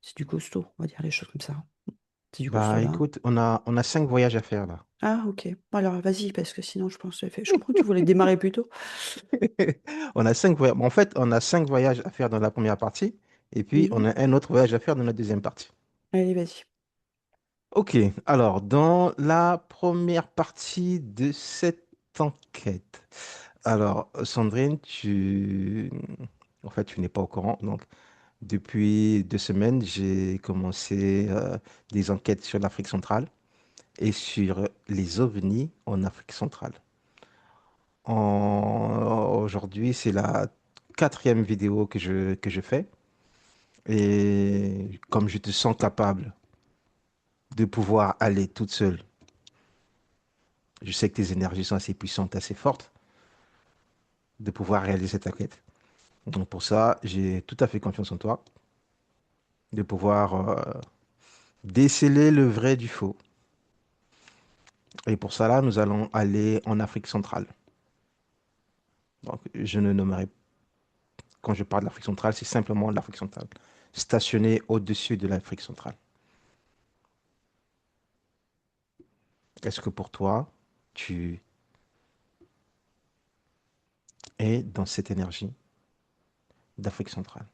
C'est du costaud, on va dire les choses comme ça. C'est du costaud Bah là. écoute, on a 5 voyages à faire là. Ah, ok. Bon, alors, vas-y, parce que sinon, je pense que je comprends que tu voulais démarrer plus tôt. On a 5 voyages. En fait, on a 5 voyages à faire dans la première partie, et puis on Mhm. a un autre voyage à faire dans la deuxième partie. Allez, vas-y. Ok, alors dans la première partie de cette enquête, alors Sandrine, en fait, tu n'es pas au courant. Donc, depuis 2 semaines, j'ai commencé des enquêtes sur l'Afrique centrale et sur les ovnis en Afrique centrale. Aujourd'hui, c'est la quatrième vidéo que je fais. Et comme je te sens capable de pouvoir aller toute seule, je sais que tes énergies sont assez puissantes, assez fortes, de pouvoir réaliser cette enquête. Donc pour ça, j'ai tout à fait confiance en toi, de pouvoir déceler le vrai du faux. Et pour ça, là, nous allons aller en Afrique centrale. Donc, je ne nommerai, quand je parle de l'Afrique centrale, c'est simplement l'Afrique centrale, stationnée au-dessus de l'Afrique centrale. Est-ce que pour toi, tu es dans cette énergie d'Afrique centrale?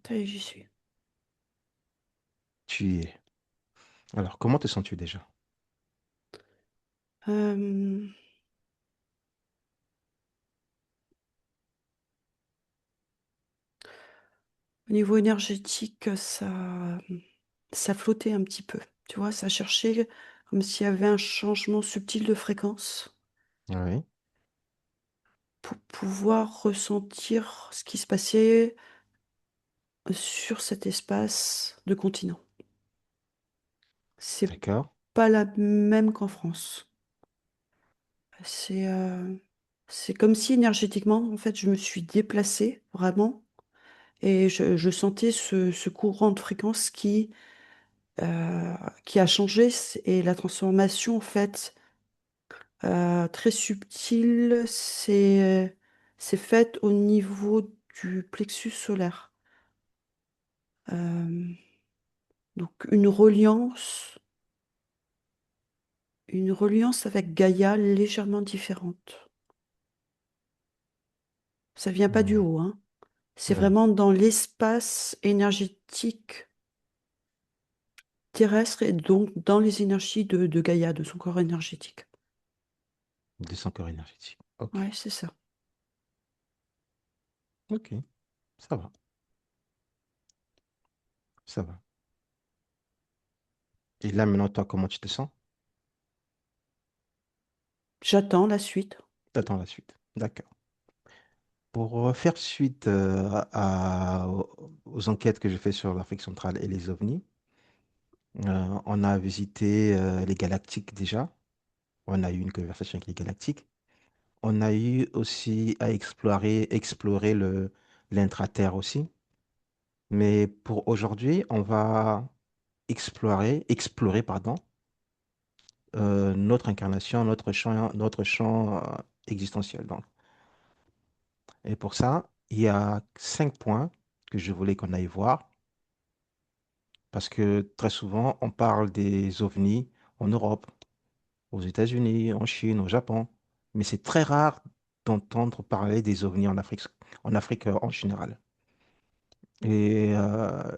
Ça y est, j'y suis. Tu y es. Alors, comment te sens-tu déjà? Euh, Au niveau énergétique, ça flottait un petit peu. Tu vois, ça cherchait comme s'il y avait un changement subtil de fréquence Oui, pour pouvoir ressentir ce qui se passait sur cet espace de continent. C'est d'accord. pas la même qu'en France. C'est c'est comme si énergétiquement, en fait, je me suis déplacée vraiment et je sentais ce courant de fréquence qui a changé et la transformation, en fait, très subtile, c'est faite au niveau du plexus solaire. Euh, donc une reliance avec Gaïa légèrement différente. Ça vient pas du Hmm, haut, hein. C'est oui, vraiment dans l'espace énergétique terrestre et donc dans les énergies de Gaïa, de son corps énergétique. de son corps énergétique. Ok, Ouais, c'est ça. ok, ça va, ça va. Et là, maintenant, toi, comment tu te sens? J'attends la suite. T'attends la suite. D'accord. Pour faire suite aux enquêtes que je fais sur l'Afrique centrale et les ovnis, on a visité les galactiques déjà. On a eu une conversation avec les galactiques. On a eu aussi à explorer l'intraterre aussi. Mais pour aujourd'hui, on va explorer, pardon, notre incarnation, notre champ existentiel. Donc. Et pour ça, il y a 5 points que je voulais qu'on aille voir, parce que très souvent, on parle des ovnis en Europe, aux États-Unis, en Chine, au Japon, mais c'est très rare d'entendre parler des ovnis en Afrique en général. Et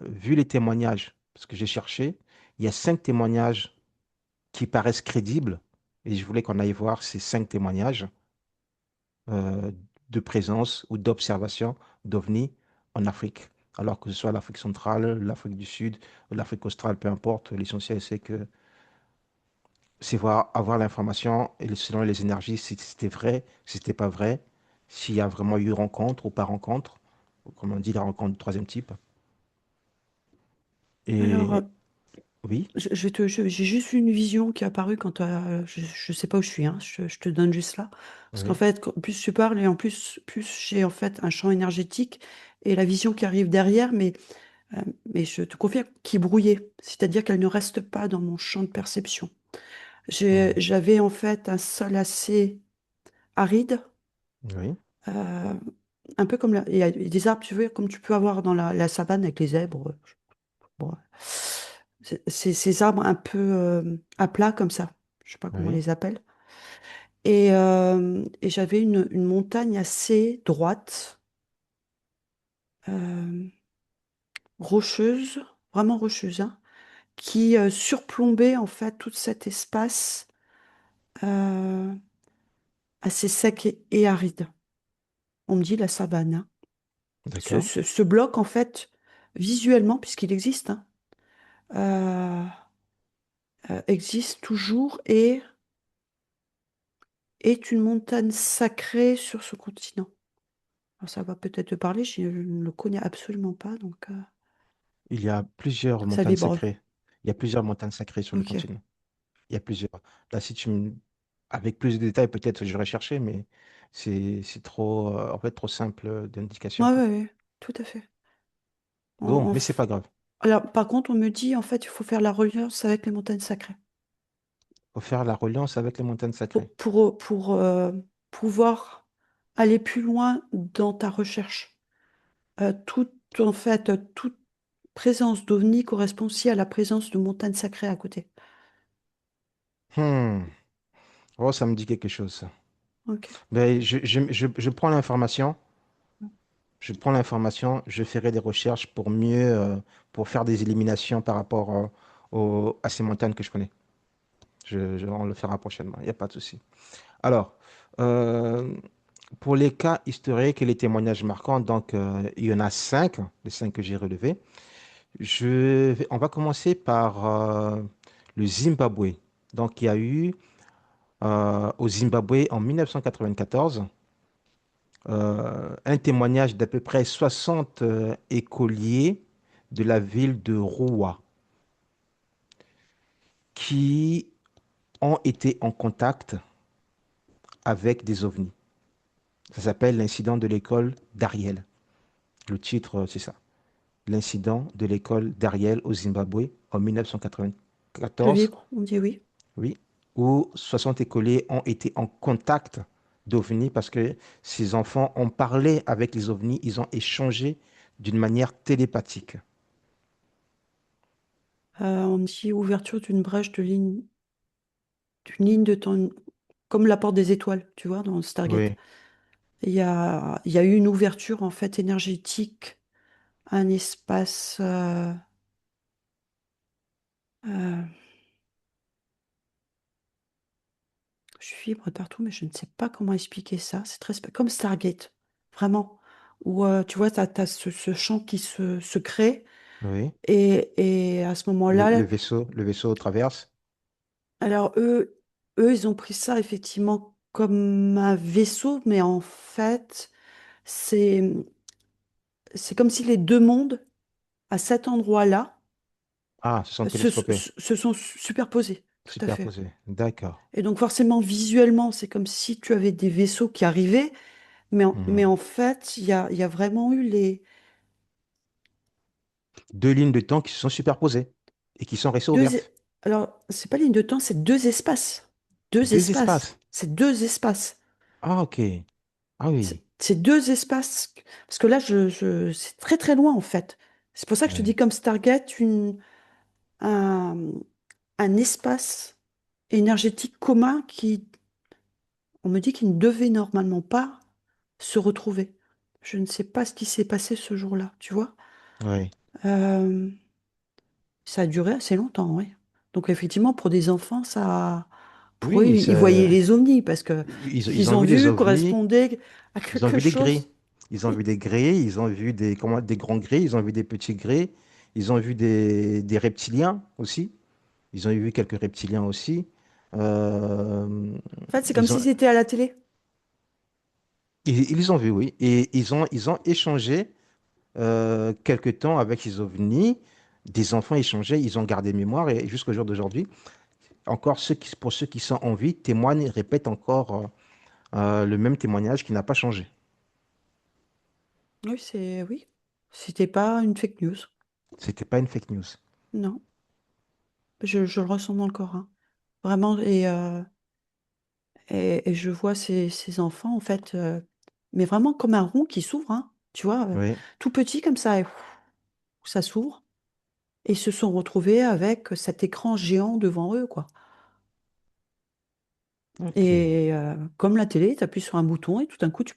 vu les témoignages, parce que j'ai cherché, il y a 5 témoignages qui paraissent crédibles, et je voulais qu'on aille voir ces 5 témoignages euh, de présence ou d'observation d'OVNI en Afrique. Alors que ce soit l'Afrique centrale, l'Afrique du Sud, ou l'Afrique australe, peu importe, l'essentiel c'est que c'est voir, avoir l'information et selon les énergies, si c'était vrai, si c'était pas vrai, s'il y a vraiment eu rencontre ou pas rencontre, ou comme on dit, la rencontre du troisième type. Alors, Et Oui, j'ai juste une vision qui est apparue quand je sais pas où je suis, hein, je te donne juste là. Parce qu'en oui, fait, plus tu parles et en plus j'ai en fait un champ énergétique et la vision qui arrive derrière, euh, mais je te confirme qu'il est brouillée. C'est-à-dire qu'elle ne reste pas dans mon champ de perception. hmm, J'avais en fait un sol assez aride, oui, euh, un peu comme il y a des arbres, tu veux, comme tu peux avoir dans la savane avec les zèbres. Bon, c'est ces arbres un peu à plat comme ça. Je sais pas comment on oui, les appelle. Et j'avais une montagne assez droite, euh, rocheuse, vraiment rocheuse, hein, qui surplombait en fait tout cet espace euh, assez sec et aride. On me dit la savane, hein. d'accord. Ce bloc, en fait, visuellement, puisqu'il existe, hein, euh, existe toujours et est une montagne sacrée sur ce continent. Alors, ça va peut-être te parler, je ne le connais absolument pas, donc Il y a plusieurs ça montagnes vibre. sacrées. Il y a plusieurs montagnes sacrées sur le Ok. continent. Il y a plusieurs. Là, si avec plus de détails, peut-être j'aurais cherché, mais c'est trop, en fait, trop simple d'indication, Ouais, quoi. ouais, ouais, tout à fait. En- Bon, en mais c'est f- pas grave. Alors, par contre, on me dit, en fait, il faut faire la reliance avec les montagnes sacrées Faut faire la reliance avec les montagnes sacrées. pour pouvoir aller plus loin dans ta recherche. En fait, toute présence d'OVNI correspond aussi à la présence de montagnes sacrées à côté. Hmm. Oh, ça me dit quelque chose, ça. Ok. Ben, je prends l'information. Je prends l'information, je ferai des recherches pour mieux, pour faire des éliminations par rapport à ces montagnes que je connais. On le fera prochainement, il n'y a pas de souci. Alors, euh, pour les cas historiques et les témoignages marquants, donc il y en a cinq, les cinq que j'ai relevés. On va commencer par le Zimbabwe. Donc, il y a eu au Zimbabwe en 1994 un témoignage d'à peu près 60 écoliers de la ville de Roua qui ont été en contact avec des ovnis. Ça s'appelle l'incident de l'école d'Ariel. Le titre, c'est ça. L'incident de l'école d'Ariel au Zimbabwe en Je 1994, vibre, on dit oui. oui, où 60 écoliers ont été en contact d'ovnis parce que ces enfants ont parlé avec les ovnis, ils ont échangé d'une manière télépathique. On dit ouverture d'une ligne de temps, comme la porte des étoiles, tu vois, dans Stargate. Oui, Il y a eu une ouverture en fait énergétique, un espace. Euh, je vibre partout, mais je ne sais pas comment expliquer ça. C'est comme Stargate, vraiment. Où tu vois, tu as, ce champ qui se crée. oui. Et à ce moment-là, Le vaisseau traverse. alors ils ont pris ça effectivement comme un vaisseau, mais en fait, c'est, c'est comme si les deux mondes, à cet endroit-là, Ah, se sont télescopés, se sont superposés. Tout à fait. superposés. D'accord. Et donc forcément, visuellement, c'est comme si tu avais des vaisseaux qui arrivaient, mais Mhm. en fait, il y a vraiment eu les Deux lignes de temps qui se sont superposées et qui sont restées deux... ouvertes. Alors, c'est pas ligne de temps, c'est deux espaces. Deux Deux espaces. espaces. C'est deux espaces. Ah, ok. Ah oui. C'est deux espaces. Parce que là, c'est très très loin en fait. C'est pour ça que je te dis Ouais. comme Stargate, un, un espace énergétique commun qui, on me dit qu'il ne devait normalement pas se retrouver. Je ne sais pas ce qui s'est passé ce jour-là, tu vois. Ouais. Euh, Ça a duré assez longtemps, oui. Donc effectivement, pour des enfants, pour eux, Oui, ils voyaient les ovnis parce que ils qu'ils ont ont vu des vu ovnis, correspondait à ils ont quelque vu des gris. chose. Ils ont Et- vu des gris, ils ont vu des grands gris, ils ont vu des petits gris, ils ont vu des reptiliens aussi. Ils ont vu quelques reptiliens aussi. Euh, En fait, c'est comme ils si ont, c'était à la télé. ils ont vu, oui. Et ils ont échangé quelque temps avec les ovnis. Des enfants échangeaient, ils ont gardé mémoire et jusqu'au jour d'aujourd'hui, encore pour ceux qui sont en vie, témoignent et répètent encore le même témoignage qui n'a pas changé. Oui, oui. C'était pas une fake news. C'était pas une fake news. Non, je le ressens dans le corps, hein. Vraiment, et je vois ces enfants, en fait, mais vraiment comme un rond qui s'ouvre, hein, tu vois, Oui, tout petit comme ça, et ça s'ouvre, et ils se sont retrouvés avec cet écran géant devant eux, quoi. ok. Et comme la télé, tu appuies sur un bouton et tout d'un coup, tu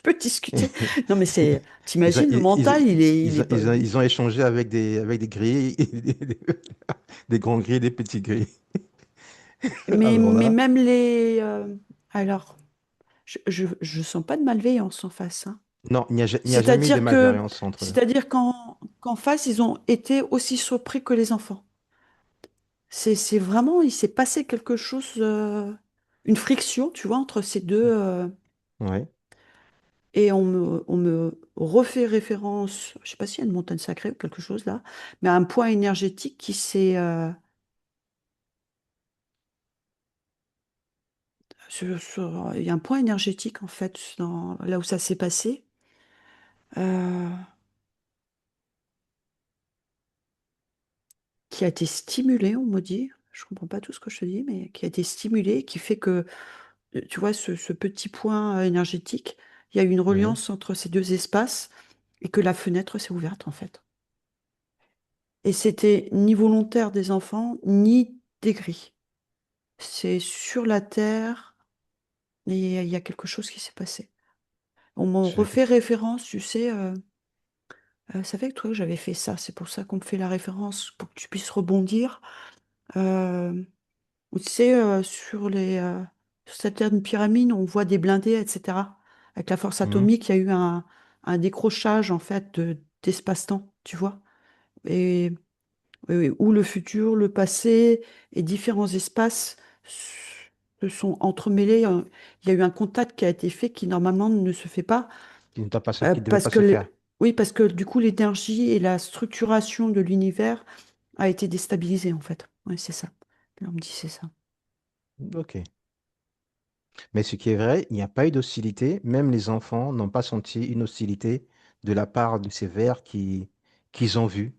peux discuter. Non, mais Ils ont, t'imagines, le mental, il est pas. ils ont échangé avec des grilles, des grands grilles, des petits grilles. Alors Mais là, même alors, je sens pas de malveillance en face, hein. non, il n'y a jamais eu de C'est-à-dire que, malveillance entre eux. c'est-à-dire qu'en face, ils ont été aussi surpris que les enfants. C'est vraiment, il s'est passé quelque chose, une friction, tu vois, entre ces deux. Oui, Et on me refait référence, je sais pas s'il y a une montagne sacrée ou quelque chose là, mais à un point énergétique qui s'est. Il y a un point énergétique en fait là où ça s'est passé, euh, qui a été stimulé, on me dit. Je comprends pas tout ce que je te dis, mais qui a été stimulé, qui fait que, tu vois, ce petit point énergétique, il y a eu une oui. reliance entre ces deux espaces et que la fenêtre s'est ouverte en fait. Et c'était ni volontaire des enfants, ni des gris. C'est sur la terre et il y a quelque chose qui s'est passé. On m'en Je- refait référence, tu sais, ça fait que toi, j'avais fait ça. C'est pour ça qu'on me fait la référence, pour que tu puisses rebondir. Euh, Tu sais, sur certaines pyramides, on voit des blindés, etc. Avec la force Mhm. atomique, il y a eu un décrochage, en fait, d'espace-temps, tu vois. Et oui, oui, où le futur, le passé et différents espaces se sont entremêlés. Il y a eu un contact qui a été fait qui, normalement, ne se fait pas. Qui ne devait Parce pas que se faire. oui, parce que du coup, l'énergie et la structuration de l'univers a été déstabilisée, en fait. Oui, c'est ça. Là, on me dit c'est ça. Ok. Mais ce qui est vrai, il n'y a pas eu d'hostilité. Même les enfants n'ont pas senti une hostilité de la part de ces vers qu'ils ont vus.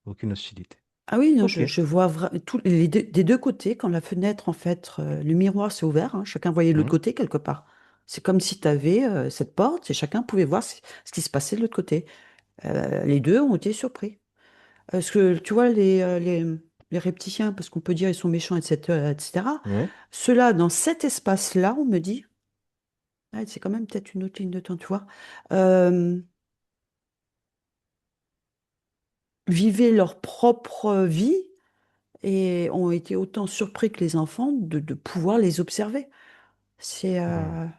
Aucune hostilité. Ah oui, non, Ok. je vois des deux côtés, quand la fenêtre, en fait, le miroir s'est ouvert, hein, chacun voyait l'autre Mhm. côté quelque part. C'est comme si tu avais cette porte et chacun pouvait voir ce qui se passait de l'autre côté. Les deux ont été surpris. Parce que tu vois, les reptiliens, parce qu'on peut dire ils sont méchants, etc., etc., Oui. ceux-là, dans cet espace-là, on me dit, ah, c'est quand même peut-être une autre ligne de temps, tu vois, euh, vivaient leur propre vie et ont été autant surpris que les enfants de pouvoir les observer. C'est, Mhm.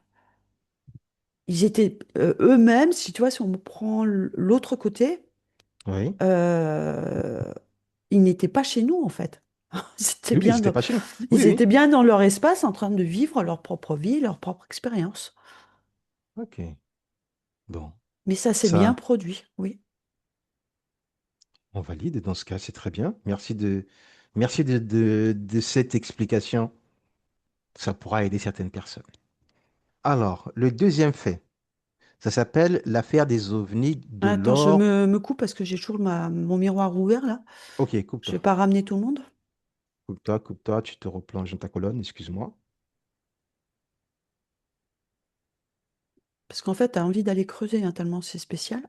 ils étaient eux-mêmes, si tu vois, si on prend l'autre côté, Oui. euh, ils n'étaient pas chez nous en fait. C'était Oui, oui, ils bien n'étaient pas chez nous. Oui, ils oui. étaient bien dans leur espace en train de vivre leur propre vie, leur propre expérience. Ok. Bon. Mais ça s'est bien Ça, produit, oui. on valide. Dans ce cas, c'est très bien. Merci de cette explication. Ça pourra aider certaines personnes. Alors, le deuxième fait, ça s'appelle l'affaire des ovnis de Attends, je l'or. me coupe parce que j'ai toujours mon miroir ouvert là. Ok, Je vais coupe-toi. pas ramener tout le monde Coupe-toi, coupe-toi, tu te replonges dans ta colonne, excuse-moi. parce qu'en fait, tu as envie d'aller creuser, hein, tellement c'est spécial.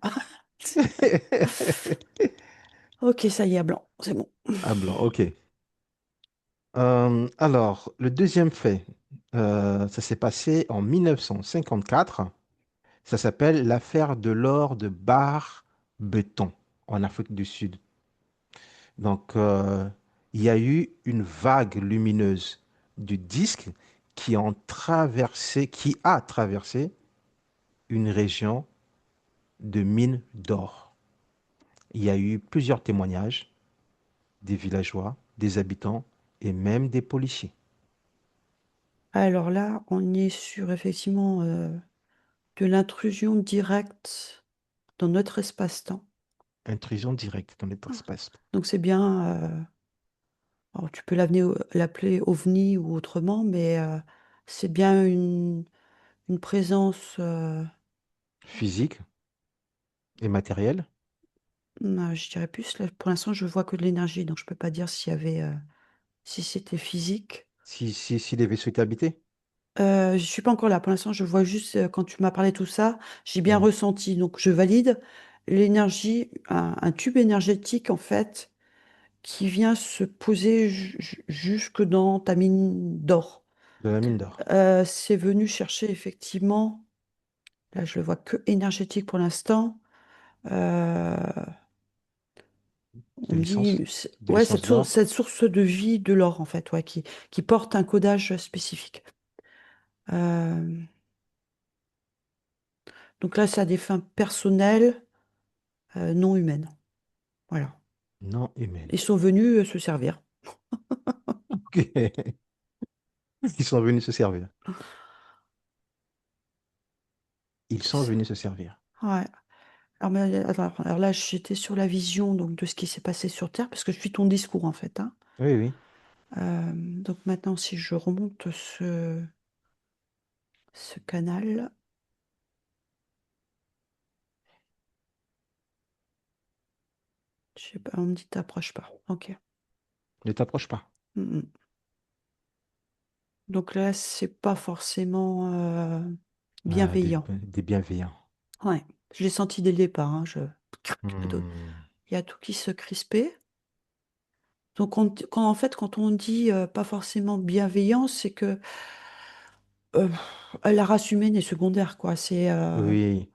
Ok, ça y est, à blanc, c'est bon. Ah, blanc, ok. Alors, le deuxième fait, ça s'est passé en 1954. Ça s'appelle l'affaire de l'or de Bar-Beton en Afrique du Sud. Donc, il y a eu une vague lumineuse du disque qui a traversé une région de mines d'or. Il y a eu plusieurs témoignages des villageois, des habitants et même des policiers. Alors là, on est sur effectivement. de l'intrusion directe dans notre espace-temps. Intrusion directe dans notre espace. Donc c'est bien, alors tu peux l'appeler ovni ou autrement, mais c'est bien une présence, Physique et matériel. je dirais plus, là, pour l'instant je vois que de l'énergie, donc je peux pas dire s'il y avait, si c'était physique. Si les vaisseaux étaient habités. Je suis pas encore là. Pour l'instant, je vois juste quand tu m'as parlé de tout ça, j'ai bien Hmm. ressenti. Donc, je valide l'énergie, un tube énergétique en fait, qui vient se poser jusque dans ta mine d'or. De la mine d'or. C'est venu chercher effectivement. Là, je le vois que énergétique pour l'instant. Euh, De on me dit, l'essence. De ouais, l'essence d'or. cette source de vie de l'or en fait, ouais, qui porte un codage spécifique. Euh, donc là, c'est à des fins personnelles, non humaines. Voilà. Non humaine. Ils sont venus se servir. Ok. Ils sont venus se servir. Ils sont venus se servir. Ouais. Alors là, j'étais sur la vision donc, de ce qui s'est passé sur Terre, parce que je suis ton discours en fait, hein. Oui, oui. Donc maintenant, si je remonte ce canal, je sais pas, on me dit t'approches pas. Ok. Ne t'approche pas. Mm. Donc là, c'est pas forcément Ah, bienveillant. des bienveillants. Ouais. Je l'ai senti dès le départ, hein. Hmm. Il y a tout qui se crispait. Donc en fait, quand on dit pas forcément bienveillant, c'est que euh, la race humaine est secondaire, quoi. Oui.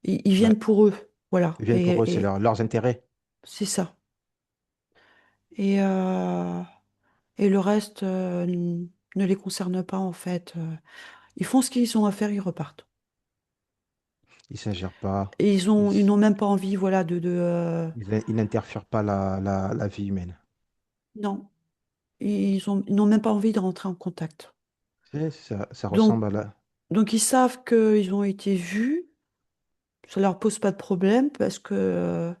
Ils Bah, viennent pour eux, voilà. ils viennent pour eux, c'est leurs intérêts. C'est ça. Et, euh, et le reste ne les concerne pas, en fait. Ils font ce qu'ils ont à faire, ils repartent. Ils ne s'ingèrent pas. Et Ils, ils s- n'ont même pas envie, voilà, ils n'interfèrent pas la vie humaine. non, ils n'ont même pas envie de rentrer en contact. Ça Donc, ressemble à la... donc ils savent qu'ils ont été vus, ça leur pose pas de problème parce que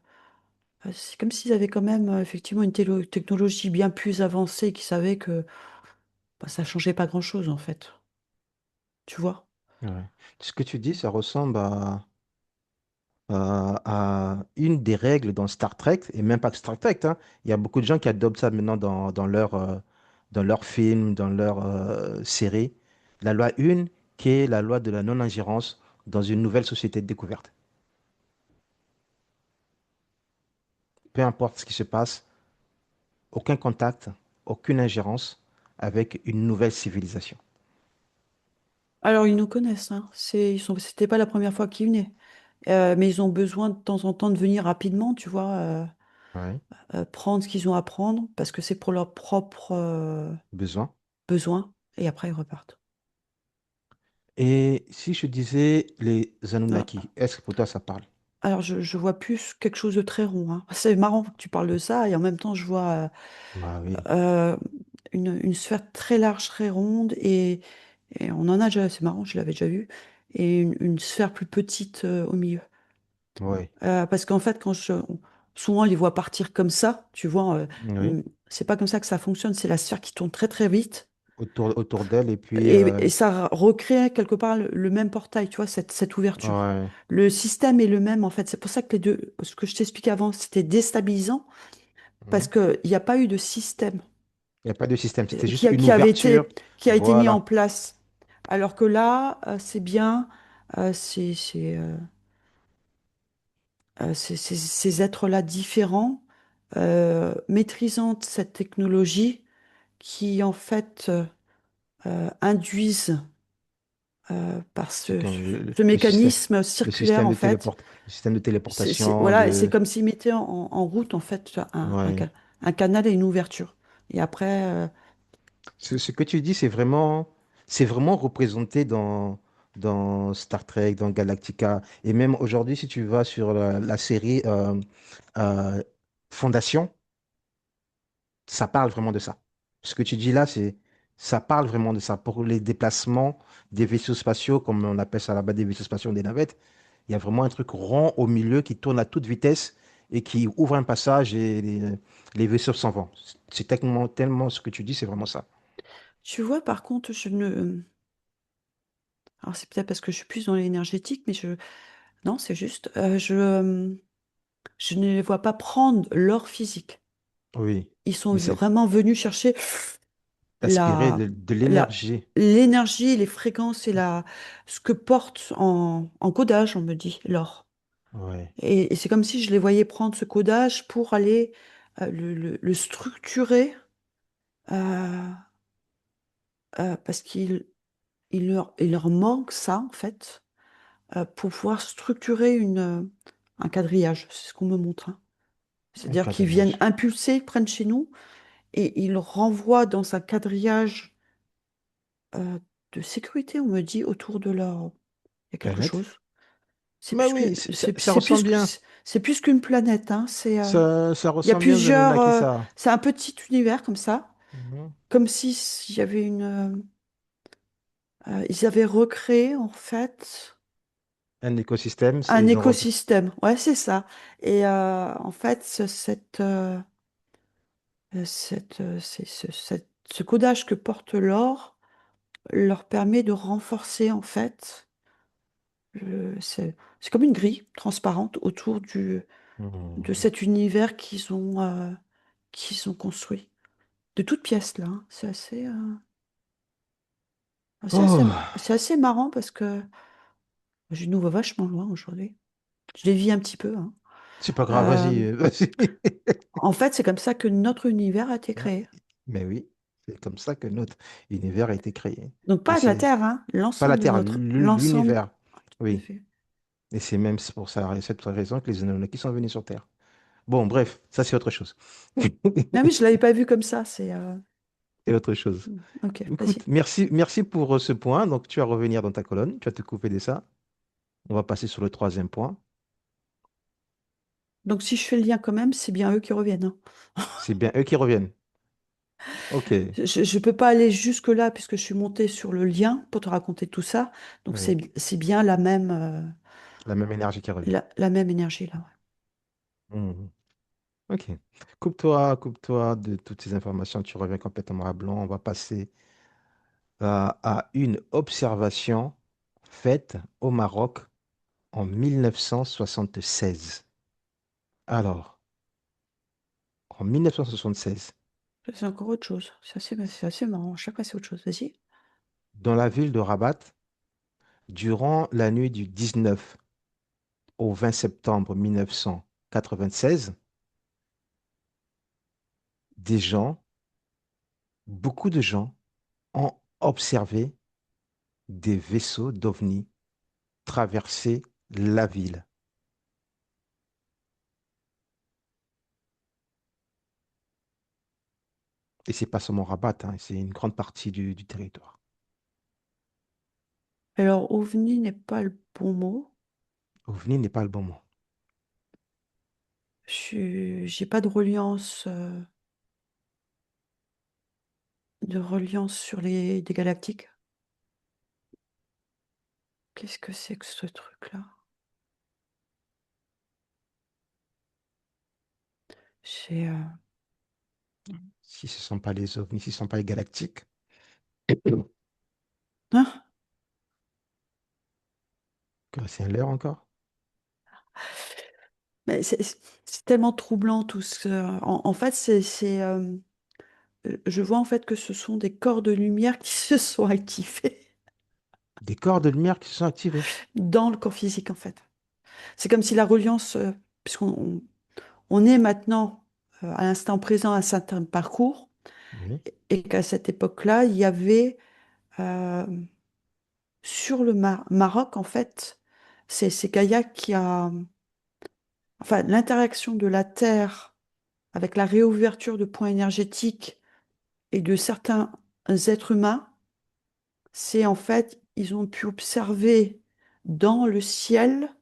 c'est comme s'ils avaient quand même effectivement une technologie bien plus avancée qui savait que bah, ça changeait pas grand-chose en fait. Tu vois? Ouais. Ce que tu dis, ça ressemble à une des règles dans Star Trek, et même pas que Star Trek, hein. Il y a beaucoup de gens qui adoptent ça maintenant dans leurs films, dans leurs séries. La loi 1, qui est la loi de la non-ingérence dans une nouvelle société de découverte. Peu importe ce qui se passe, aucun contact, aucune ingérence avec une nouvelle civilisation. Alors ils nous connaissent, hein. C'était pas la première fois qu'ils venaient. Mais ils ont besoin de temps en temps de venir rapidement, tu vois, Ouais. prendre ce qu'ils ont à prendre parce que c'est pour leurs propres Besoin. besoins et après ils repartent. Et si je disais les Ah, Anunnaki, est-ce que pour toi ça parle? alors je vois plus quelque chose de très rond, hein. C'est marrant que tu parles de ça et en même temps je vois Bah oui, euh, une sphère très large, très ronde et on en a déjà, c'est marrant, je l'avais déjà vu, et une sphère plus petite au milieu. oui, Parce qu'en fait, souvent on les voit partir comme ça, tu vois, oui. c'est pas comme ça que ça fonctionne, c'est la sphère qui tourne très très vite Autour d'elle et puis et ça recrée quelque part le même portail, tu vois, cette ouverture. ouais. Le système est le même en fait, c'est pour ça que les deux, ce que je t'expliquais avant, c'était déstabilisant parce Mhm. qu'il n'y a pas eu de système Il n'y a pas de système, c'était juste qui une avait ouverture. qui a été mis en Voilà. place. Alors que là, c'est bien, ces êtres-là différents, maîtrisant cette technologie qui en fait induisent par C'est comme ce mécanisme le circulaire système en de fait. le système de téléportation, Voilà, c'est comme s'ils mettaient en route en fait ouais. un canal et une ouverture. Et après, Ce que tu dis, c'est vraiment représenté dans Star Trek, dans Galactica. Et même aujourd'hui, si tu vas sur la série euh, Fondation, ça parle vraiment de ça. Ce que tu dis là, Ça parle vraiment de ça. Pour les déplacements des vaisseaux spatiaux, comme on appelle ça là-bas, des vaisseaux spatiaux, des navettes, il y a vraiment un truc rond au milieu qui tourne à toute vitesse et qui ouvre un passage et les vaisseaux s'en vont. C'est tellement, tellement ce que tu dis, c'est vraiment ça. Tu vois, par contre, je ne... Alors c'est peut-être parce que je suis plus dans l'énergétique, mais je... Non, c'est juste, je ne les vois pas prendre leur physique. Oui, Ils sont mais c'est vraiment venus chercher aspirer la, de la, l'énergie. l'énergie, les fréquences et ce que porte en codage, on me dit, l'or. Ouais, Et c'est comme si je les voyais prendre ce codage pour aller le structurer euh, parce il leur manque ça, en fait, pour pouvoir structurer un quadrillage. C'est ce qu'on me montre, hein. un C'est-à-dire qu'ils viennent quadrillage. impulser, prennent chez nous et ils renvoient dans un quadrillage euh, de sécurité, on me dit, autour de leur... Il y a quelque Planète? chose. C'est Mais plus oui, que, ça ressemble bien. c'est plus qu'une planète, hein. Ça Il y a ressemble bien, plusieurs, Nakisa. c'est un petit univers comme ça, Mhm. comme si il y avait ils avaient recréé en fait Un écosystème, un ils ont écosystème. Ouais, c'est ça. Et en fait, ce codage que porte l'or leur permet de renforcer en fait, c'est comme une grille transparente autour de Mhm. cet univers qu'ils ont construit. De toutes pièces là, hein. Oh, C'est assez marrant parce que je nous vois vachement loin aujourd'hui. Je dévie un petit peu, hein. c'est pas grave, Euh, vas-y, vas-y. En fait, c'est comme ça que notre univers a été Ouais. créé. Mais oui, c'est comme ça que notre univers a été créé. Donc Et pas de la c'est Terre, hein, pas la l'ensemble de Terre, l'ensemble. l'univers. Tout à Oui. fait. Et c'est même pour ça, cette raison que les Anunnaki sont venus sur Terre. Bon, bref, ça c'est autre chose. Non mais je l'avais pas vu comme ça. C'est autre chose. Ok, Écoute, vas-y. merci pour ce point. Donc, tu vas revenir dans ta colonne, tu vas te couper de ça. On va passer sur le troisième point. Donc si je fais le lien quand même, c'est bien eux qui reviennent, hein. C'est bien eux qui reviennent. Ok, Je peux pas aller jusque là puisque je suis montée sur le lien pour te raconter tout ça. Donc oui, c'est bien la même énergie qui revient. la même énergie là. Ouais. Mhm. Ok. Coupe-toi de toutes ces informations. Tu reviens complètement à blanc. On va passer à une observation faite au Maroc en 1976. Alors, en 1976, C'est encore autre chose. C'est assez marrant. Chaque fois c'est autre chose. Vas-y. dans la ville de Rabat, durant la nuit du 19 au 20 septembre 1996, des gens, beaucoup de gens, ont observé des vaisseaux d'OVNI traverser la ville. Et c'est pas seulement Rabat, hein, c'est une grande partie du territoire. Alors ovni n'est pas le bon mot. OVNI n'est pas le bon mot. J'ai pas de reliance sur des galactiques. Qu'est-ce que c'est que ce truc-là? C'est Si ce ne sont pas les OVNI, si ce ne sont pas les galactiques, hein. c'est un leurre encore. Mais c'est tellement troublant tout ce. En fait, je vois en fait que ce sont des corps de lumière qui se sont activés Des corps de lumière qui se sont activés. dans le corps physique en fait. C'est comme si la reliance, on est maintenant à l'instant présent à un certain parcours Oui. et qu'à cette époque-là, il y avait euh, sur le Maroc en fait, c'est Gaïa qui a, enfin l'interaction de la Terre avec la réouverture de points énergétiques et de certains êtres humains, c'est en fait, ils ont pu observer dans le ciel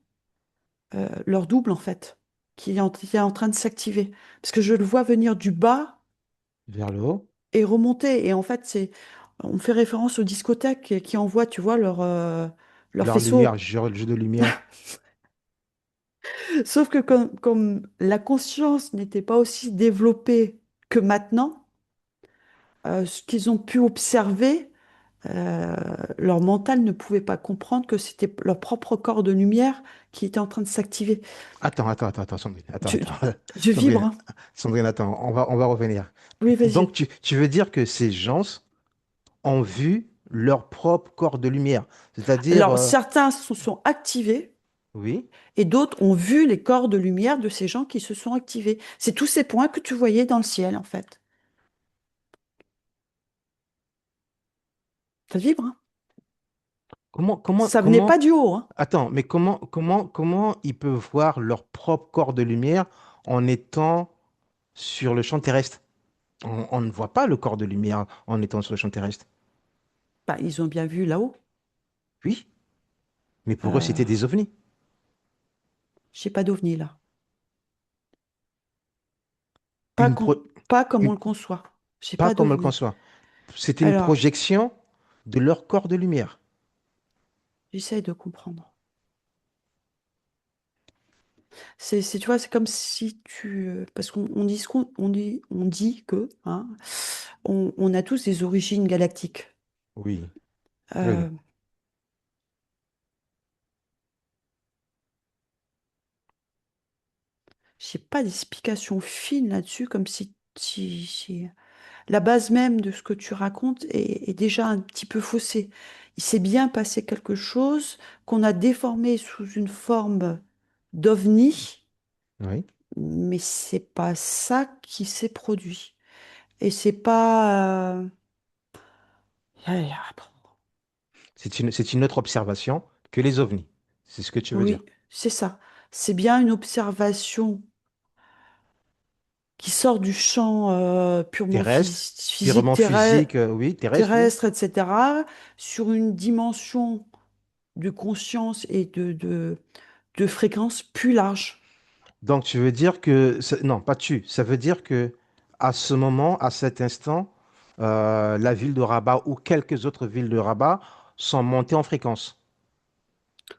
leur double en fait, qui est en train de s'activer. Parce que je le vois venir du bas Vers le haut. et remonter. Et en fait, On fait référence aux discothèques qui envoient, tu vois, leur Leur lumière, faisceau. jeu de lumière. Sauf que comme la conscience n'était pas aussi développée que maintenant, ce qu'ils ont pu observer, euh, leur mental ne pouvait pas comprendre que c'était leur propre corps de lumière qui était en train de s'activer. Attends, Sandrine. Attends, Je, attends. je vibre, Sandrine, hein. Sandrine, attends, on va revenir. Oui, Donc, vas-y. tu veux dire que ces gens ont vu leur propre corps de lumière. C'est-à-dire, Alors, certains se sont activés oui, et d'autres ont vu les corps de lumière de ces gens qui se sont activés. C'est tous ces points que tu voyais dans le ciel, en fait. Ça vibre, hein. Ça venait pas comment, du haut, hein. attends, mais comment ils peuvent voir leur propre corps de lumière en étant sur le champ terrestre? On ne voit pas le corps de lumière en étant sur le champ terrestre. Bah, ils ont bien vu là-haut. Oui, mais pour eux, Euh, c'était des ovnis. j'ai pas d'ovni là. Pas, Une pro- pas comme on une- le conçoit. J'ai pas pas comme on le d'ovni. conçoit. C'était une Alors, projection de leur corps de lumière. j'essaye de comprendre. Tu vois, c'est comme si parce qu'on dit on dit que, hein, on a tous des origines galactiques. Oui, oui. Euh, j'ai pas d'explication fine là-dessus, comme si la base même de ce que tu racontes est déjà un petit peu faussée. Il s'est bien passé quelque chose qu'on a déformé sous une forme d'ovni, Oui. mais c'est pas ça qui s'est produit. Et c'est pas. Bon. C'est une autre observation que les ovnis. C'est ce que tu veux dire. Oui, c'est ça. C'est bien une observation qui sort du champ purement Terrestre, physique, purement physique, oui, terrestre, oui. terrestre, etc., sur une dimension de conscience et de fréquence plus large. Donc, tu veux dire que, non, pas tu, ça veut dire que à ce moment, à cet instant, la ville de Rabat ou quelques autres villes de Rabat sont montées en fréquence.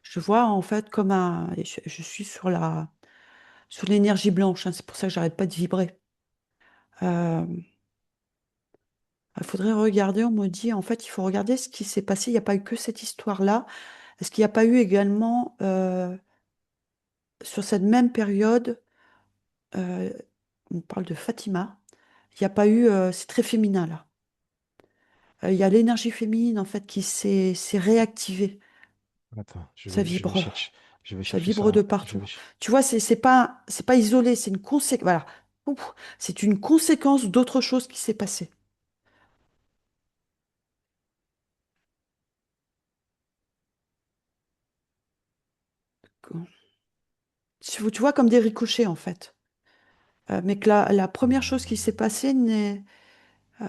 Je vois en fait comme je suis sur l'énergie blanche, hein, c'est pour ça que j'arrête pas de vibrer. Il faudrait regarder, on me dit, en fait, il faut regarder ce qui s'est passé. Il n'y a pas eu que cette histoire-là. Est-ce qu'il n'y a pas eu également, sur cette même période, euh, on parle de Fatima, il n'y a pas eu, c'est très féminin là. Il y a l'énergie féminine, en fait, qui s'est réactivée. Attends, Ça vibre. je vais Ça chercher vibre de ça. partout. Tu vois, c'est pas isolé, c'est une conséquence. Voilà. Ouf, c'est une conséquence d'autre chose qui s'est passé. Tu vois, comme des ricochets, en fait. Mais que la première chose qui s'est passée n'est. euh,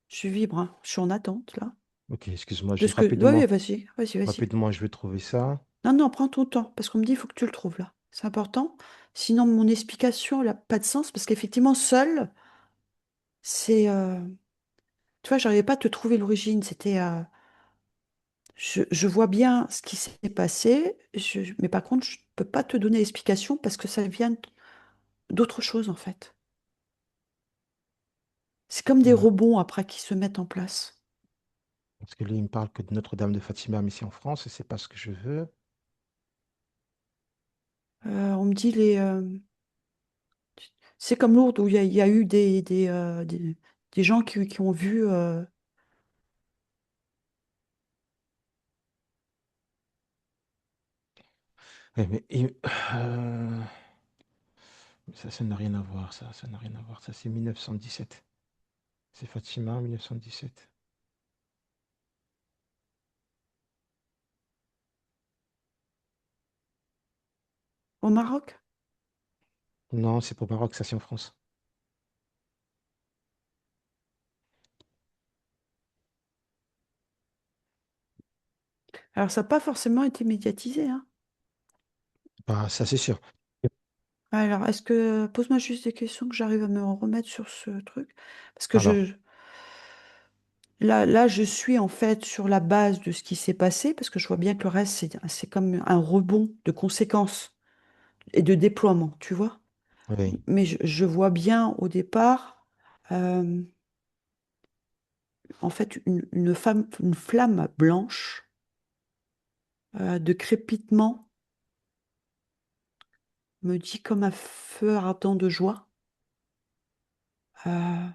je vibre, hein. Je suis en attente, là. Ok, excuse-moi, De je ce que. Oui, oui, rapidement, vas-y, vas-y, vas-y. rapidement, je vais trouver ça. Non, non, prends ton temps, parce qu'on me dit, il faut que tu le trouves, là. C'est important. Sinon, mon explication, elle n'a pas de sens, parce qu'effectivement, seul, c'est. Tu vois, j'arrivais pas à te trouver l'origine. C'était. Je vois bien ce qui s'est passé, mais par contre, je ne peux pas te donner l'explication parce que ça vient d'autre chose, en fait. C'est comme des Ah, rebonds après qui se mettent en place. parce que là, il me parle que de Notre-Dame de Fatima, mais ici en France, et c'est pas ce que je veux. On me dit c'est comme Lourdes où il y a eu des gens qui ont vu. Eh, euh, ça n'a rien à voir, ça n'a rien à voir. Ça, c'est 1917. C'est Fatima, 1917. Au Maroc. Non, c'est pas au Maroc, ça, c'est en France. Alors, ça n'a pas forcément été médiatisé, hein. Bah, ça, c'est sûr. Alors, pose-moi juste des questions que j'arrive à me remettre sur ce truc. Parce que Alors, là, je suis en fait sur la base de ce qui s'est passé, parce que je vois bien que le reste, c'est comme un rebond de conséquences et de déploiement, tu vois. oui. Mais je vois bien au départ, euh, en fait, une flamme blanche de crépitement me dit comme un feu ardent de joie. Euh,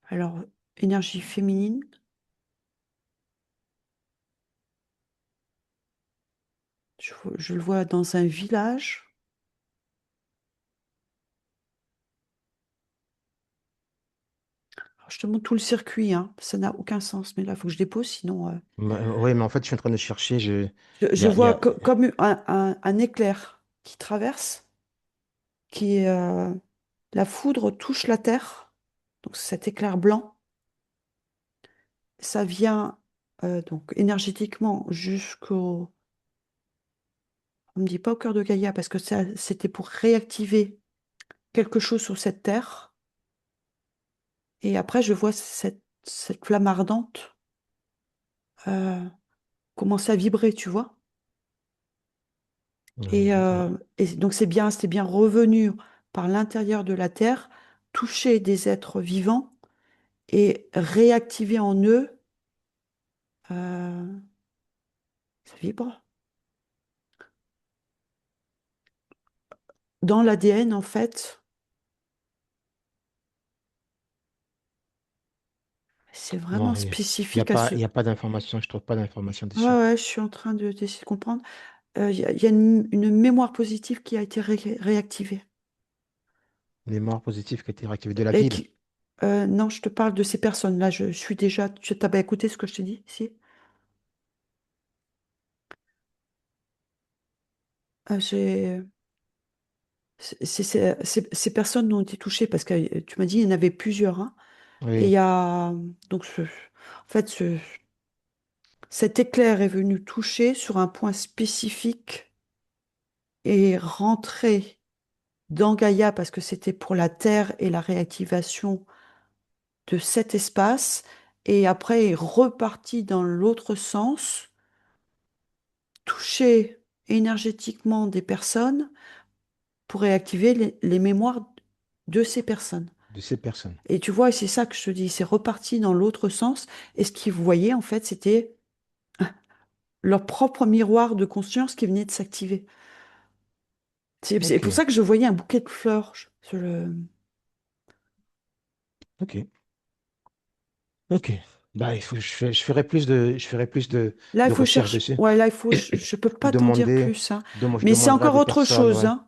alors, énergie féminine, je le vois dans un village. Alors, je te montre tout le circuit, hein. Ça n'a aucun sens, mais là, il faut que je dépose, sinon. Oui, mais en fait, je suis en train de chercher. Il y Je a, il y vois a- comme un éclair qui traverse, la foudre touche la terre, donc cet éclair blanc, ça vient donc énergétiquement on me dit pas au cœur de Gaïa parce que ça, c'était pour réactiver quelque chose sur cette terre. Et après, je vois cette flamme ardente euh, commencer à vibrer, tu vois. Et, euh, euh, et donc c'était bien revenu par l'intérieur de la terre, toucher des êtres vivants et réactiver en eux, euh, ça vibre. Dans l'ADN, en fait, c'est non, vraiment il spécifique à ce. y a pas d'information. Je trouve pas d'information Ouais, dessus. ouais, je suis en train d'essayer de comprendre. Il y a une mémoire positive qui a été réactivée. Mémoire positive qui a été réactivée de la Et ville. qui, non, je te parle de ces personnes-là. Je suis déjà. Tu t'as pas écouté ce que je t'ai dit? Si. J'ai. Ces personnes ont été touchées parce que tu m'as dit il y en avait plusieurs, hein. Et il Oui, y a donc en fait cet éclair est venu toucher sur un point spécifique et rentrer dans Gaïa parce que c'était pour la Terre et la réactivation de cet espace. Et après est reparti dans l'autre sens, toucher énergétiquement des personnes pour réactiver les mémoires de ces personnes. de ces personnes. Et tu vois, et c'est ça que je te dis, c'est reparti dans l'autre sens. Et ce qu'ils voyaient, en fait, c'était leur propre miroir de conscience qui venait de s'activer. C'est Ok, pour ça que je voyais un bouquet de fleurs sur le. ok, ok. Bah, je ferai je ferai plus Là, il de faut recherches chercher. dessus. Ouais, là, il faut. Je peux pas t'en dire Demander, plus, hein. je Mais c'est demanderai à encore des autre personnes, chose, ouais. hein.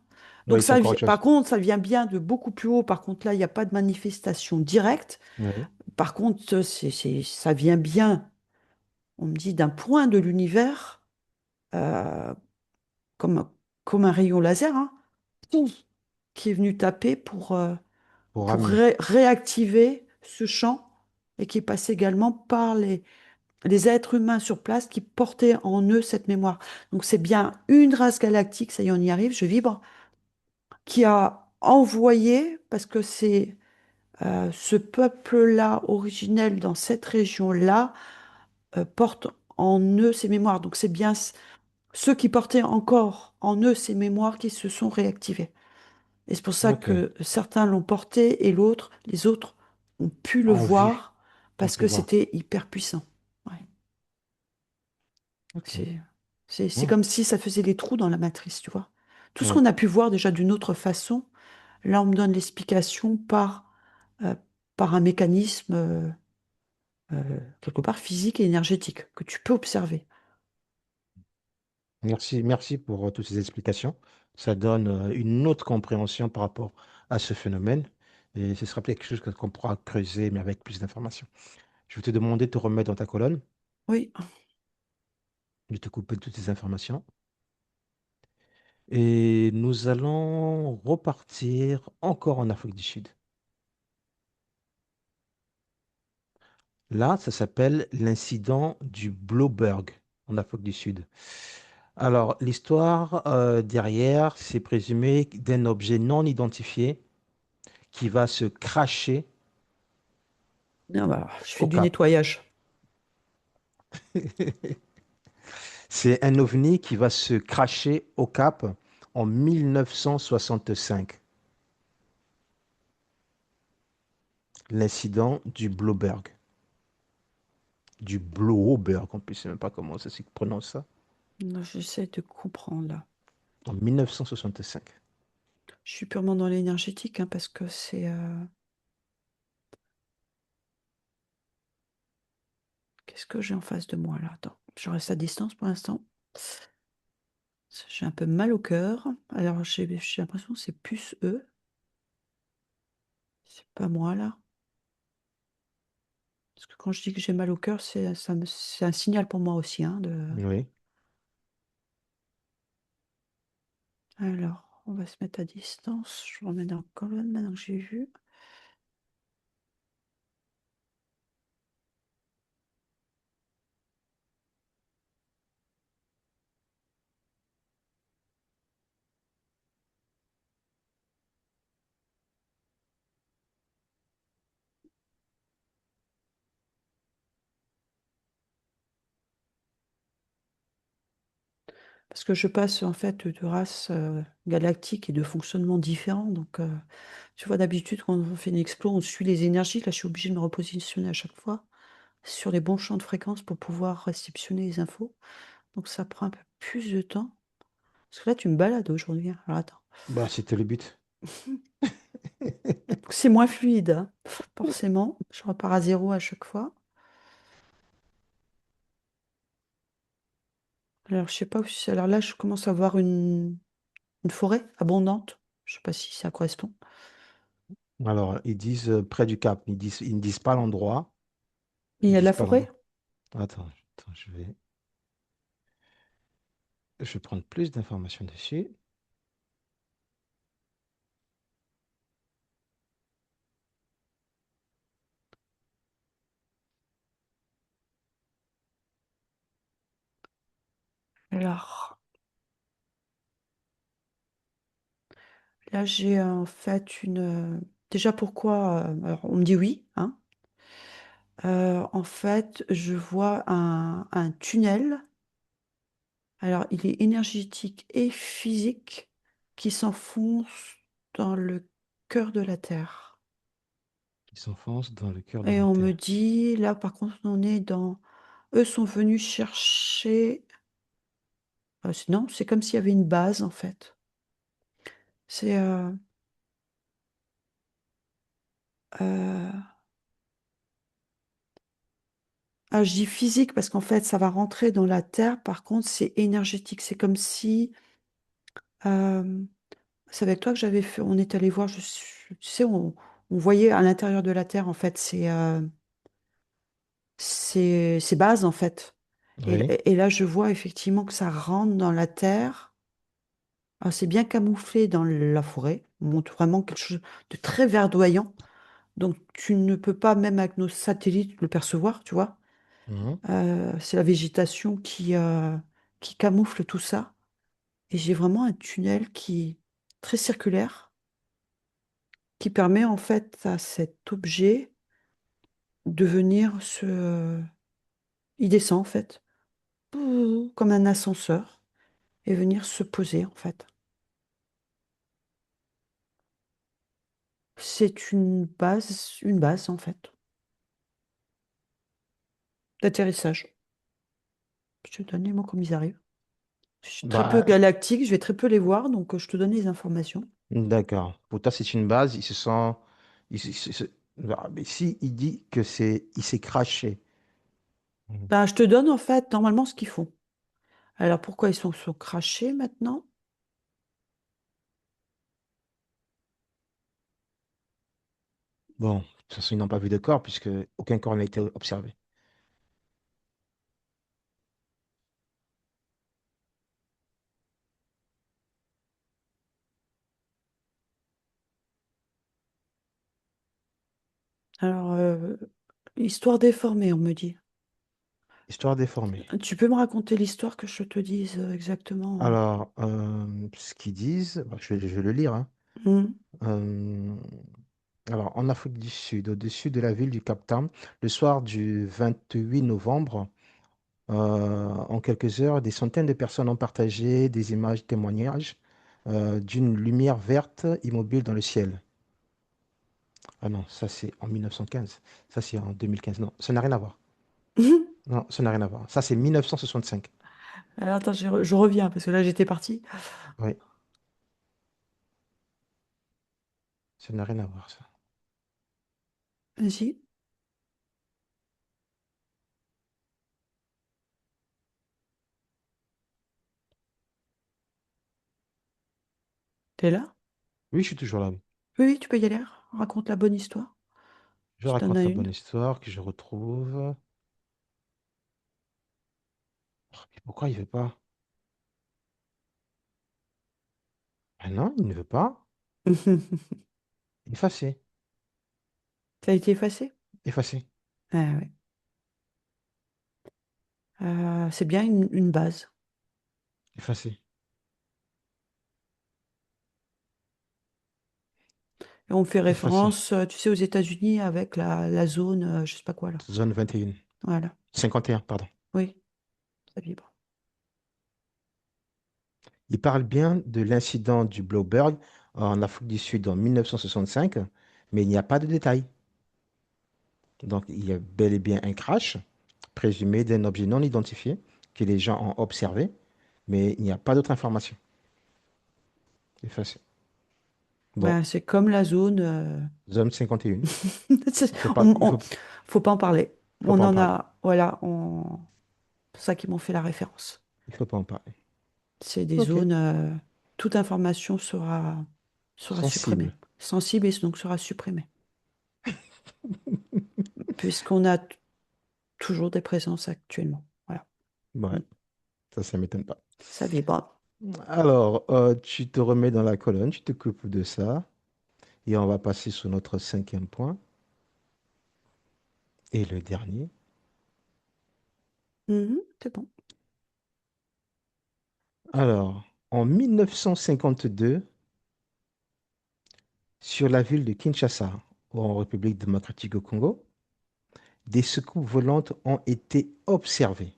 Donc Oui, c'est ça, encore autre par chose. contre, ça vient bien de beaucoup plus haut. Par contre, là, il n'y a pas de manifestation directe. Oui, Par contre, ça vient bien, on me dit, d'un point de l'univers, euh, comme, comme un rayon laser, hein, pouf, qui est venu taper pour pour ramener. réactiver ce champ et qui passe également par les êtres humains sur place qui portaient en eux cette mémoire. Donc c'est bien une race galactique, ça y est, on y arrive, je vibre, qui a envoyé, parce que c'est ce peuple-là, originel dans cette région-là, porte en eux ces mémoires. Donc c'est bien ceux qui portaient encore en eux ces mémoires qui se sont réactivés. Et c'est pour ça Ok, que certains l'ont porté et les autres ont pu le en vue, voir on parce peut que voir. c'était hyper puissant. Ouais. Ok. C'est Bon. comme si ça faisait des trous dans la matrice, tu vois. Tout ce Oui. qu'on a pu voir déjà d'une autre façon, là on me donne l'explication euh, par un mécanisme quelque part physique et énergétique que tu peux observer. Merci, merci pour toutes ces explications. Ça donne une autre compréhension par rapport à ce phénomène. Et ce sera peut-être quelque chose qu'on pourra creuser, mais avec plus d'informations. Je vais te demander de te remettre dans ta colonne. Oui, Je vais te couper toutes ces informations. Et nous allons repartir encore en Afrique du Sud. Là, ça s'appelle l'incident du Bloberg en Afrique du Sud. Alors, l'histoire derrière, c'est présumé d'un objet non identifié qui va se cracher Ah bah, je fais au du Cap. nettoyage. C'est un ovni qui va se cracher au Cap en 1965. L'incident du Bloberg. Du Bloberg, on ne sait même pas comment ça se prononce ça. Non, j'essaie de comprendre là. En 1965. Je suis purement dans l'énergétique hein, parce que c'est. Qu'est-ce que j'ai en face de moi là? Attends, je reste à distance pour l'instant. J'ai un peu mal au cœur. Alors j'ai l'impression que c'est plus eux. C'est pas moi là. Parce que quand je dis que j'ai mal au cœur, c'est un signal pour moi aussi. Hein, Oui. Alors, on va se mettre à distance. Je remets dans la colonne maintenant que j'ai vu. Parce que je passe en fait de races galactiques et de fonctionnements différents. Donc, tu vois, d'habitude, quand on fait une explo, on suit les énergies. Là, je suis obligée de me repositionner à chaque fois sur les bons champs de fréquence pour pouvoir réceptionner les infos. Donc, ça prend un peu plus de temps. Parce que là, tu me balades aujourd'hui. Hein. Alors, attends. Bah, c'était le but. Donc, c'est moins fluide, hein, forcément. Je repars à zéro à chaque fois. Alors, je sais pas où c'est. Alors là, je commence à voir une forêt abondante. Je sais pas si ça correspond. Alors, ils disent près du Cap. Ils ne disent pas l'endroit. Il Ils y a de disent la pas forêt? l'endroit. Attends, je vais prendre plus d'informations dessus. Alors, là, j'ai en fait une. Déjà, pourquoi alors, on me dit oui, hein. En fait, je vois un tunnel. Alors, il est énergétique et physique qui s'enfonce dans le cœur de la Terre. Ils s'enfoncent dans le cœur de Et la on me Terre. dit, là, par contre, on est dans. Eux sont venus chercher. Non, c'est comme s'il y avait une base, en fait. C'est. Euh, je dis physique parce qu'en fait, ça va rentrer dans la terre. Par contre, c'est énergétique. C'est comme si, euh, c'est avec toi que j'avais fait, on est allé voir, tu sais, on voyait à l'intérieur de la terre, en fait, ces bases, en fait. Oui. Et là, je vois effectivement que ça rentre dans la terre. Alors, c'est bien camouflé dans la forêt. On montre vraiment quelque chose de très verdoyant. Donc, tu ne peux pas, même avec nos satellites, le percevoir, tu vois. Mhm. C'est la végétation qui camoufle tout ça. Et j'ai vraiment un tunnel qui très circulaire, qui permet en fait à cet objet de venir se. Il descend en fait, comme un ascenseur, et venir se poser en fait. C'est une base en fait, d'atterrissage. Je te donne les mots comme ils arrivent. Je suis très peu Bah, galactique, je vais très peu les voir, donc je te donne les informations. d'accord. Pour toi, c'est une base. Ils se sent. Bah, mais si il dit que il s'est craché. Mhm. Ben, je te donne en fait normalement ce qu'ils font. Alors pourquoi sont crachés maintenant? Bon, de toute façon, ils n'ont pas vu de corps puisque aucun corps n'a été observé. Alors, Histoire déformée, on me dit. Histoire déformée. Tu peux me raconter l'histoire que je te dise exactement? Alors, ce qu'ils disent, bah, je vais le lire, hein. Hmm. Euh, alors, en Afrique du Sud, au-dessus de la ville du Cap Town, le soir du 28 novembre, en quelques heures, des centaines de personnes ont partagé des images, témoignages d'une lumière verte immobile dans le ciel. Ah non, ça c'est en 1915. Ça c'est en 2015. Non, ça n'a rien à voir. Non, ça n'a rien à voir. Ça c'est 1965. Alors attends, je reviens parce que là j'étais partie. Oui, ça n'a rien à voir, ça. Vas-y, t'es là? Oui, je suis toujours là. Oui, oui, tu peux y aller. Raconte la bonne histoire. Je Si t'en as raconte la une. bonne histoire que je retrouve. Oh, mais pourquoi il veut pas? Ah non, il ne veut pas. Effacer. Ça a été effacé? Effacer. Ah, ouais. C'est bien une base. Effacer. Et on fait Effacer. référence, tu sais, aux États-Unis avec la zone, je sais pas quoi là. Zone 21. Voilà. 51, pardon. Oui, ça vibre. Il parle bien de l'incident du Blowberg en Afrique du Sud en 1965, mais il n'y a pas de détails. Donc, il y a bel et bien un crash présumé d'un objet non identifié que les gens ont observé, mais il n'y a pas d'autre information. Effacé. Bon, Ben, c'est comme la zone. zone 51. C'est- Il faut pas, on, il on- faut, faut pas en parler. faut On pas en en parler. a. Voilà, c'est ça qui m'ont fait la référence. Il faut pas en parler. C'est des Ok. zones. Toute information sera supprimée. Sensible. Sensible et donc sera supprimée. Puisqu'on a toujours des présences actuellement. Voilà. Ouais, Mm. ça m'étonne pas. Ça vibre. Alors, tu te remets dans la colonne, tu te coupes de ça, et on va passer sur notre cinquième point, et le dernier. Mhm, c'est bon. Alors, en 1952, sur la ville de Kinshasa, en République démocratique au Congo, des secousses volantes ont été observées.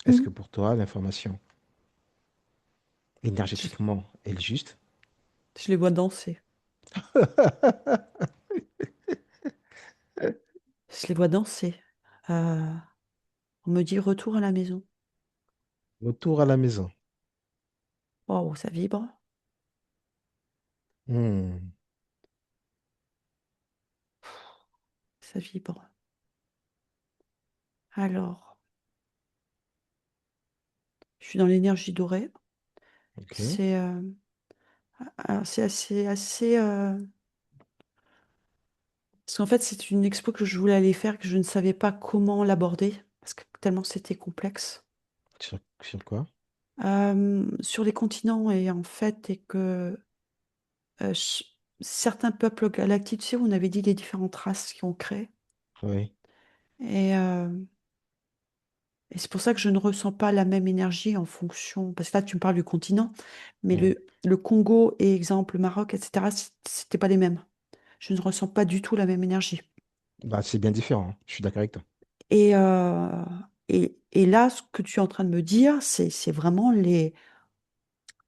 Est-ce que Mhm. pour toi, l'information Je, énergétiquement est juste? je les vois danser. Je les vois danser. Euh, on me dit retour à la maison. Retour à la maison. Waouh, ça vibre. Hmm, Ça vibre. Alors, je suis dans l'énergie dorée. ok. C'est c'est assez. Parce qu'en fait, c'est une expo que je voulais aller faire, que je ne savais pas comment l'aborder, parce que tellement c'était complexe. Sur quoi? Sur les continents, et en fait, et que certains peuples galactiques, tu sais, on avait dit les différentes races qui ont créé. Oui. Et, euh, et c'est pour ça que je ne ressens pas la même énergie en fonction. Parce que là, tu me parles du continent, mais Hmm. le Congo et exemple Maroc, etc., c'était pas les mêmes. Je ne ressens pas du tout la même énergie. Bah, c'est bien différent, hein. Je suis d'accord avec toi. Et, euh, et là, ce que tu es en train de me dire, c'est vraiment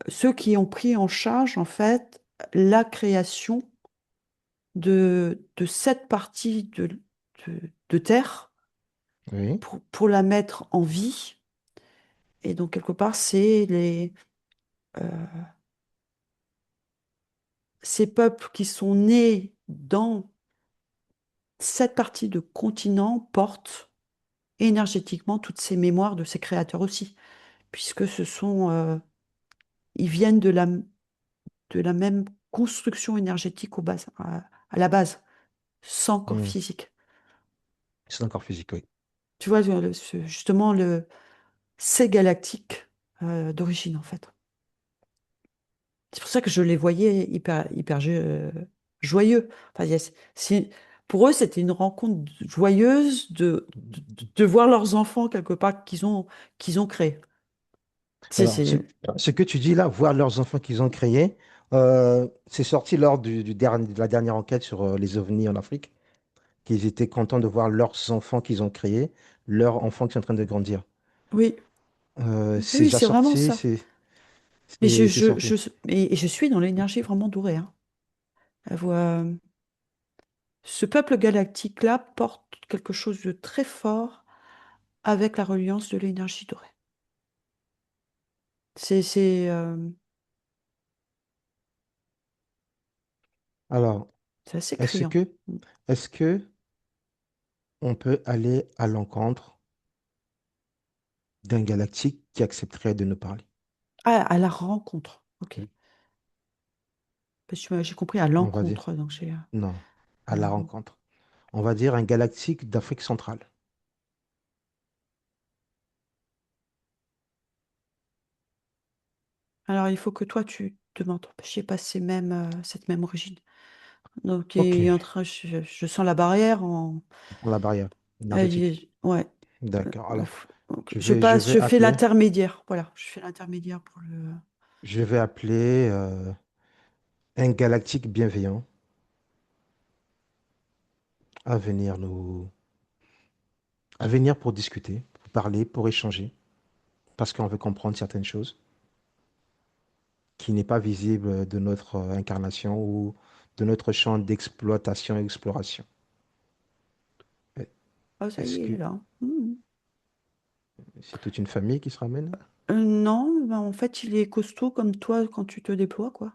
ceux qui ont pris en charge, en fait, la création de cette partie de terre Oui. pour la mettre en vie. Et donc, quelque part, c'est euh, ces peuples qui sont nés dans cette partie de continent portent énergétiquement toutes ces mémoires de ces créateurs aussi, puisque ils viennent de la même construction énergétique à la base, sans corps Hmm. physique. C'est encore physique, oui. Tu vois, justement, c'est galactique d'origine, en fait. C'est pour ça que je les voyais hyper, hyper joyeux. Enfin, pour eux, c'était une rencontre joyeuse de voir leurs enfants quelque part qu'ils ont créés. Alors, C'est, ce que tu dis là, voir leurs enfants qu'ils ont créés, c'est sorti lors de la dernière enquête sur les ovnis en Afrique, qu'ils étaient contents de voir leurs enfants qu'ils ont créés, leurs enfants qui sont en train de grandir. oui, oui, C'est oui, déjà c'est vraiment sorti, ça. Mais c'est sorti. et je suis dans l'énergie vraiment dorée, hein. Ce peuple galactique-là porte quelque chose de très fort avec la reliance de l'énergie dorée. C'est, c'est, euh, Alors, c'est assez est-ce criant. que, est-ce que on peut aller à l'encontre d'un galactique qui accepterait de nous parler? Ah, à la rencontre. Ok. Oui. Parce que j'ai compris à On va dire, l'encontre. Donc non, à à la la rencontre. rencontre. On va dire un galactique d'Afrique centrale. Alors, il faut que toi, tu demandes. Je n'ai pas cette même origine. Donc, Ok, je sens la barrière en. pour la barrière énergétique. Ouais. D'accord. Alors, Donc, je vais je fais appeler, l'intermédiaire. Voilà, je fais l'intermédiaire pour le. je vais appeler un galactique bienveillant à venir à venir pour discuter, pour parler, pour échanger, parce qu'on veut comprendre certaines choses qui n'est pas visible de notre incarnation ou de notre champ d'exploitation et exploration. Ah, ça Est-ce y est, il est que là. Mhm. c'est toute une famille qui se ramène? Non, ben, en fait, il est costaud comme toi quand tu te déploies, quoi.